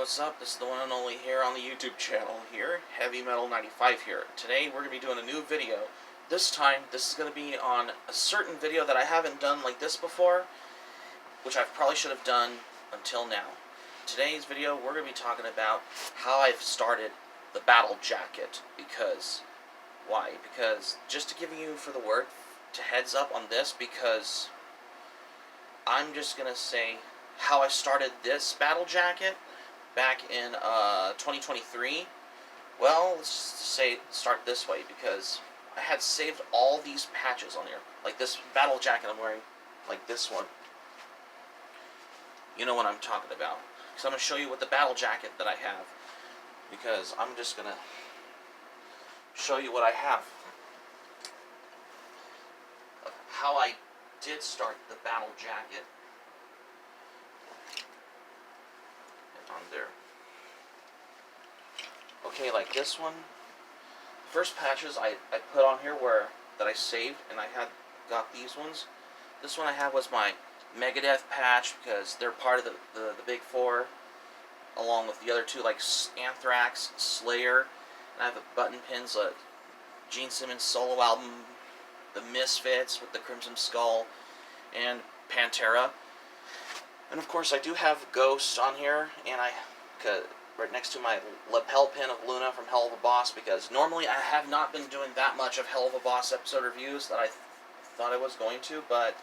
what's up? This is the one and only here on the YouTube channel here, Heavy Metal 95 here. Today we're going to be doing a new video. This time, this is going to be on a certain video that I haven't done like this before, which I probably should have done until now. Today's video, we're going to be talking about how I've started the battle jacket. Why? Because, just to give you for the word, to heads up on this, because I'm just going to say how I started this battle jacket back in 2023. Well, let's just start this way, because I had saved all these patches on here. Like this battle jacket I'm wearing, like this one. You know what I'm talking about. So I'm going to show you what the battle jacket that I have, because I'm just going to show you what I have. How I did start the battle jacket. On there. Okay, like this one. First patches I put on here that I saved, and I got these ones. This one I have was my Megadeth patch, because they're part of the big four, along with the other two like Anthrax, Slayer, and I have the button pins, Gene Simmons solo album, the Misfits with the Crimson Skull, and Pantera. And of course I do have Ghost on here, and right next to my lapel pin of Luna from Hell of a Boss, because normally I have not been doing that much of Hell of a Boss episode reviews that I thought I was going to, but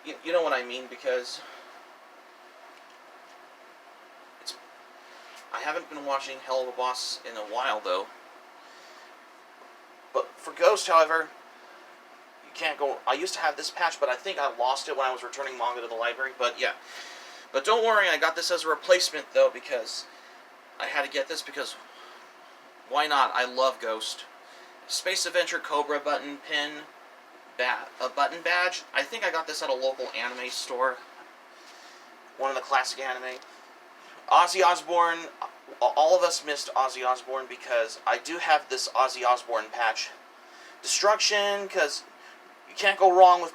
you know what I mean, because I haven't been watching Hell of a Boss in a while though. But for Ghost, however, you can't go. I used to have this patch, but I think I lost it when I was returning manga to the library. But yeah. But don't worry, I got this as a replacement though, because I had to get this, because why not? I love Ghost. Space Adventure Cobra button pin, a button badge. I think I got this at a local anime store. One of the classic anime. Ozzy Osbourne. All of us missed Ozzy Osbourne, because I do have this Ozzy Osbourne patch. Destruction, because you can't go wrong with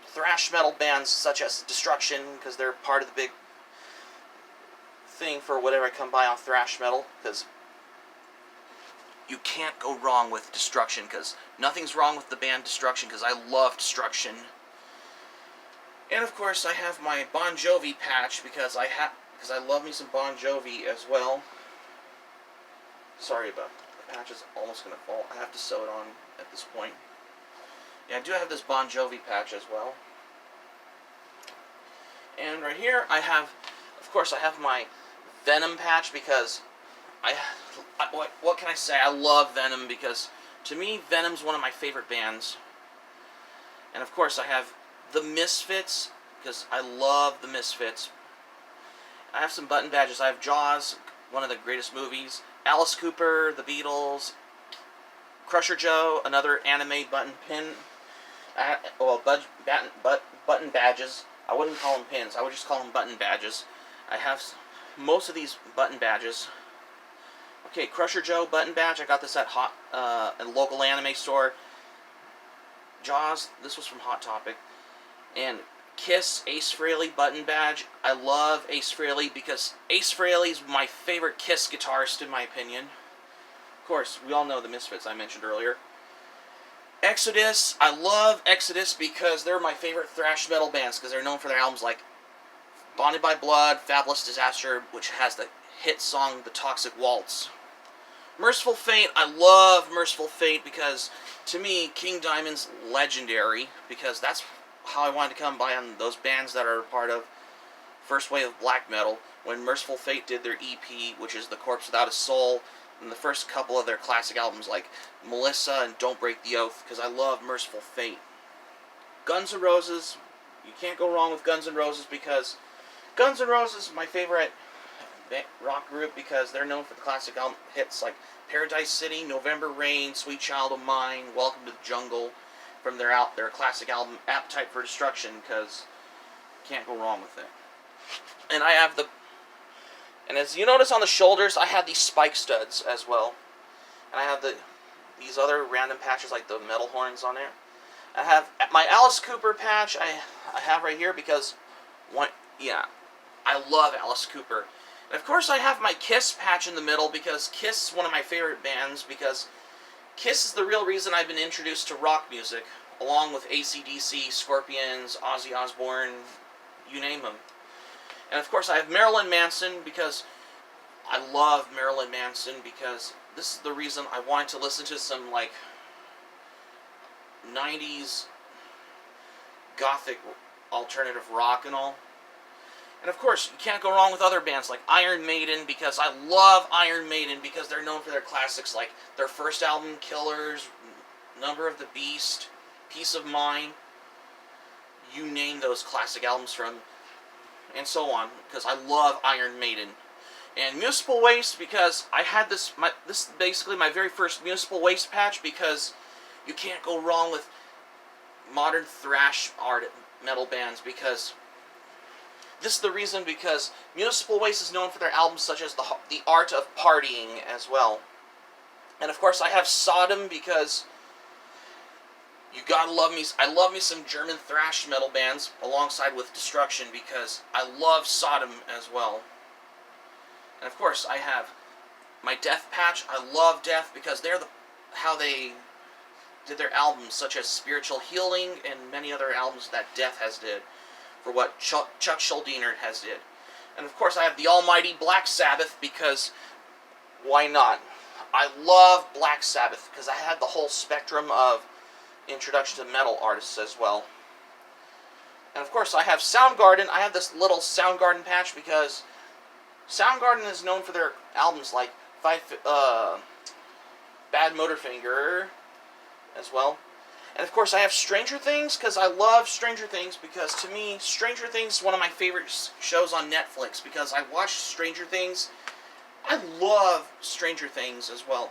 thrash metal bands such as Destruction, because they're part of the big thing for whatever I come by on thrash metal, because you can't go wrong with Destruction, because nothing's wrong with the band Destruction, because I love Destruction. And of course I have my Bon Jovi patch, because I love me some Bon Jovi as well. Sorry about the patch is almost going to fall. I have to sew it on at this point. Yeah, I do have this Bon Jovi patch as well. And right here I have, of course, I have my Venom patch, because what can I say? I love Venom, because to me Venom's one of my favorite bands. And of course I have the Misfits, because I love the Misfits. I have some button badges. I have Jaws, one of the greatest movies. Alice Cooper, The Beatles, Crusher Joe, another anime button pin. Button badges. I wouldn't call them pins. I would just call them button badges. I have most of these button badges. Okay, Crusher Joe button badge. I got this at a local anime store. Jaws. This was from Hot Topic. And Kiss Ace Frehley button badge. I love Ace Frehley, because Ace Frehley is my favorite Kiss guitarist in my opinion. Of course, we all know the Misfits I mentioned earlier. Exodus. I love Exodus, because they're my favorite thrash metal bands, because they're known for their albums like Bonded by Blood, Fabulous Disaster, which has the hit song The Toxic Waltz. Merciful Fate. I love Merciful Fate, because to me King Diamond's legendary, because that's how I wanted to come by on those bands that are part of first wave of black metal, when Merciful Fate did their EP, which is The Corpse Without a Soul, and the first couple of their classic albums like Melissa and Don't Break the Oath, because I love Merciful Fate. Guns N' Roses. You can't go wrong with Guns N' Roses, because Guns N' Roses is my favorite rock group, because they're known for the classic album hits like Paradise City, November Rain, Sweet Child of Mine, Welcome to the Jungle, from their classic album Appetite for Destruction, because you can't go wrong with it. And I have and as you notice on the shoulders, I have these spike studs as well. And I have these other random patches like the metal horns on there. I have my Alice Cooper patch I have right here, because I love Alice Cooper. And of course I have my Kiss patch in the middle because Kiss is one of my favorite bands, because Kiss is the real reason I've been introduced to rock music, along with AC/DC, Scorpions, Ozzy Osbourne, you name them. And of course I have Marilyn Manson because I love Marilyn Manson, because this is the reason I wanted to listen to some, like, 90s gothic alternative rock and all. And of course, you can't go wrong with other bands like Iron Maiden, because I love Iron Maiden because they're known for their classics like their first album, Killers, Number of the Beast, Peace of Mind. You name those classic albums from, and so on, because I love Iron Maiden. And Municipal Waste, because I had this is basically my very first Municipal Waste patch, because you can't go wrong with modern thrash art metal bands, because this is the reason, because Municipal Waste is known for their albums such as The Art of Partying as well. And of course I have Sodom, because you gotta love me. I love me some German thrash metal bands alongside with Destruction, because I love Sodom as well. And of course I have my Death patch. I love Death because they're how they did their albums, such as Spiritual Healing and many other albums that Death has did, for what Chuck Schuldiner has did. And of course I have the almighty Black Sabbath, because why not? I love Black Sabbath because I had the whole spectrum of introduction to metal artists as well. And of course I have Soundgarden. I have this little Soundgarden patch because Soundgarden is known for their albums like Bad Motorfinger as well. And of course I have Stranger Things, because I love Stranger Things, because to me Stranger Things is one of my favorite shows on Netflix, because I watched Stranger Things. I love Stranger Things as well.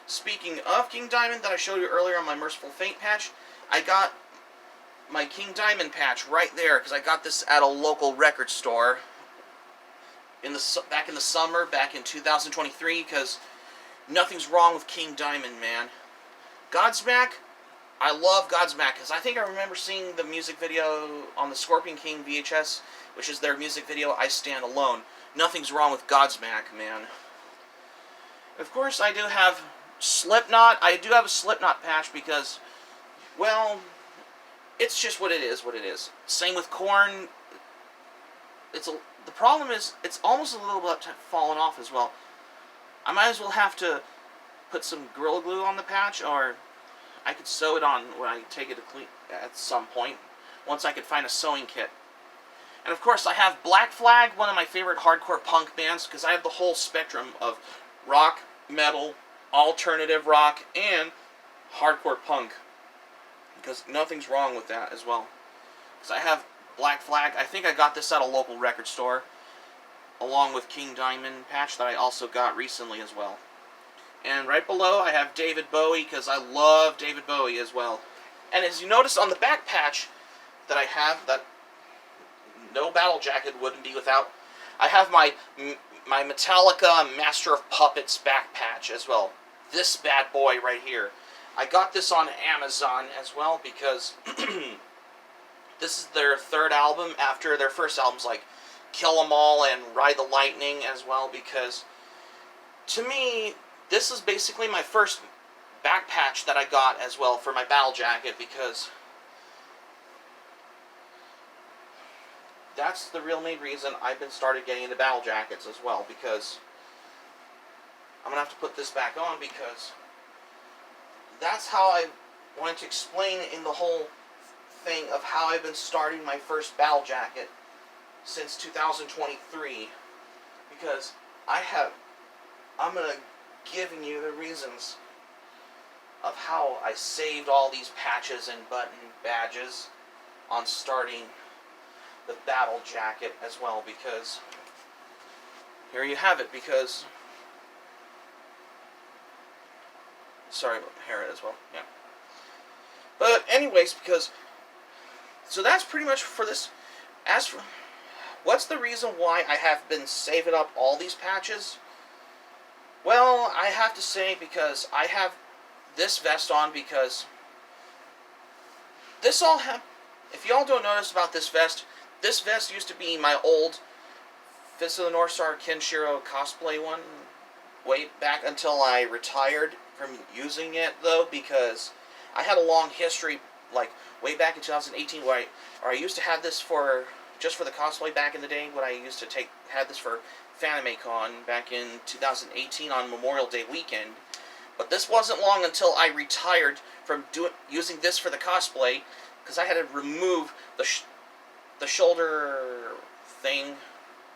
Speaking of King Diamond that I showed you earlier on my Merciful Fate patch, I got my King Diamond patch right there, because I got this at a local record store back in the summer, back in 2023, because nothing's wrong with King Diamond, man. Godsmack, I love Godsmack, because I think I remember seeing the music video on the Scorpion King VHS, which is their music video, I Stand Alone. Nothing's wrong with Godsmack, man. Of course, I do have Slipknot. I do have a Slipknot patch because, well, it's just what it is. Same with Korn. The problem is, it's almost a little bit fallen off as well. I might as well have to put some Gorilla Glue on the patch, or I could sew it on when I take it to clean at some point, once I could find a sewing kit. And of course I have Black Flag, one of my favorite hardcore punk bands, because I have the whole spectrum of rock, metal, alternative rock, and hardcore punk, because nothing's wrong with that as well. Because I have Black Flag. I think I got this at a local record store, along with King Diamond patch that I also got recently as well. And right below I have David Bowie, because I love David Bowie as well. And as you notice on the back patch that I have, that no battle jacket wouldn't be without, I have my Metallica Master of Puppets back patch as well. This bad boy right here. I got this on Amazon as well, because this is their third album after their first albums like Kill 'Em All and Ride the Lightning as well, because to me this is basically my first back patch that I got as well for my battle jacket, because that's the real main reason I've been started getting into battle jackets as well, because I'm going to have to put this back on, because that's how I wanted to explain in the whole thing of how I've been starting my first battle jacket since 2023, because I'm going to giving you the reasons of how I saved all these patches and button badges on starting the battle jacket as well, because here you have it, because sorry about the hair as well, yeah. But anyways, because so that's pretty much for this. As for what's the reason why I have been saving up all these patches? Well, I have to say, because I have this vest on, because this all if y'all don't notice about this vest used to be my old Fist of the North Star Kenshiro cosplay one way back until I retired from using it, though, because I had a long history, like way back in 2018, where I used to have this for just for the cosplay back in the day. When I used to had this for FanimeCon back in 2018 on Memorial Day weekend. But this wasn't long until I retired from using this for the cosplay, because I had to remove the shoulder thing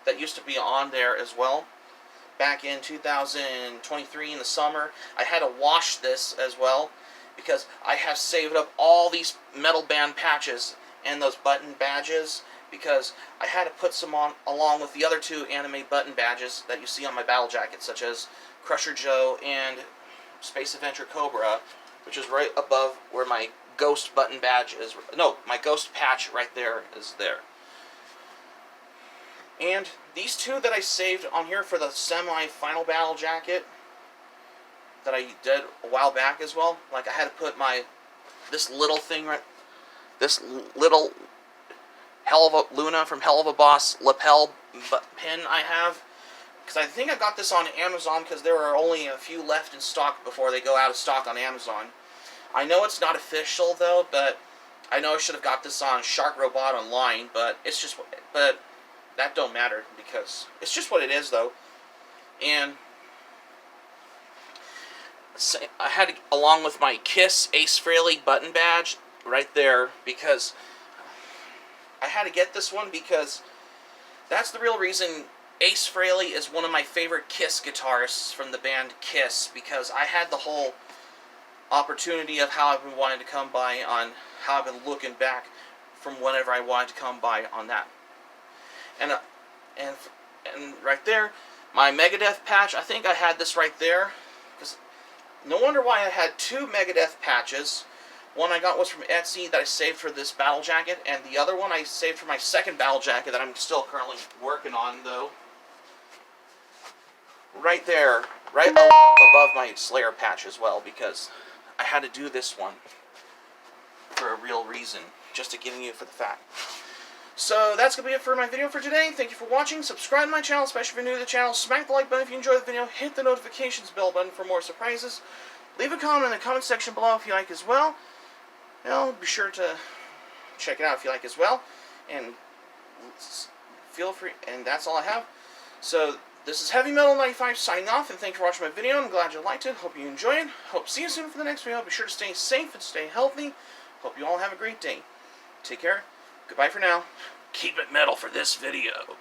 that used to be on there as well. Back in 2023 in the summer, I had to wash this as well, because I have saved up all these metal band patches and those button badges, because I had to put some on along with the other two anime button badges that you see on my battle jacket, such as Crusher Joe and Space Adventure Cobra, which is right above where my ghost button badge is. No, my ghost patch right there is there. And these two that I saved on here for the semi-final battle jacket that I did a while back as well. Like, I had to put this little thing right, this little Hell of a Luna from Hell of a Boss lapel pin I have. Because I think I got this on Amazon, because there are only a few left in stock before they go out of stock on Amazon. I know it's not official, though, but I know I should have got this on Shark Robot Online, but it's just... But that don't matter, because it's just what it is, though. And I had, along with my Kiss Ace Frehley button badge right there, because I had to get this one, because that's the real reason Ace Frehley is one of my favorite Kiss guitarists from the band Kiss, because I had the whole opportunity of how I've been wanting to come by on how I've been looking back from whenever I wanted to come by on that. And right there, my Megadeth patch, I think I had this right there. Because no wonder why I had two Megadeth patches. One I got was from Etsy that I saved for this battle jacket, and the other one I saved for my second battle jacket that I'm still currently working on, though. Right there, right above my Slayer patch as well, because I had to do this one for a real reason, just to give you for the fact. So that's going to be it for my video for today. Thank you for watching. Subscribe to my channel, especially if you're new to the channel. Smack the like button if you enjoyed the video. Hit the notifications bell button for more surprises. Leave a comment in the comment section below if you like as well. Be sure to check it out if you like as well. And feel free. And that's all I have. So this is Heavy Metal 95 signing off. And thanks for watching my video. I'm glad you liked it. Hope you enjoyed it. Hope to see you soon for the next video. Be sure to stay safe and stay healthy. Hope you all have a great day. Take care. Goodbye for now. Keep it metal for this video.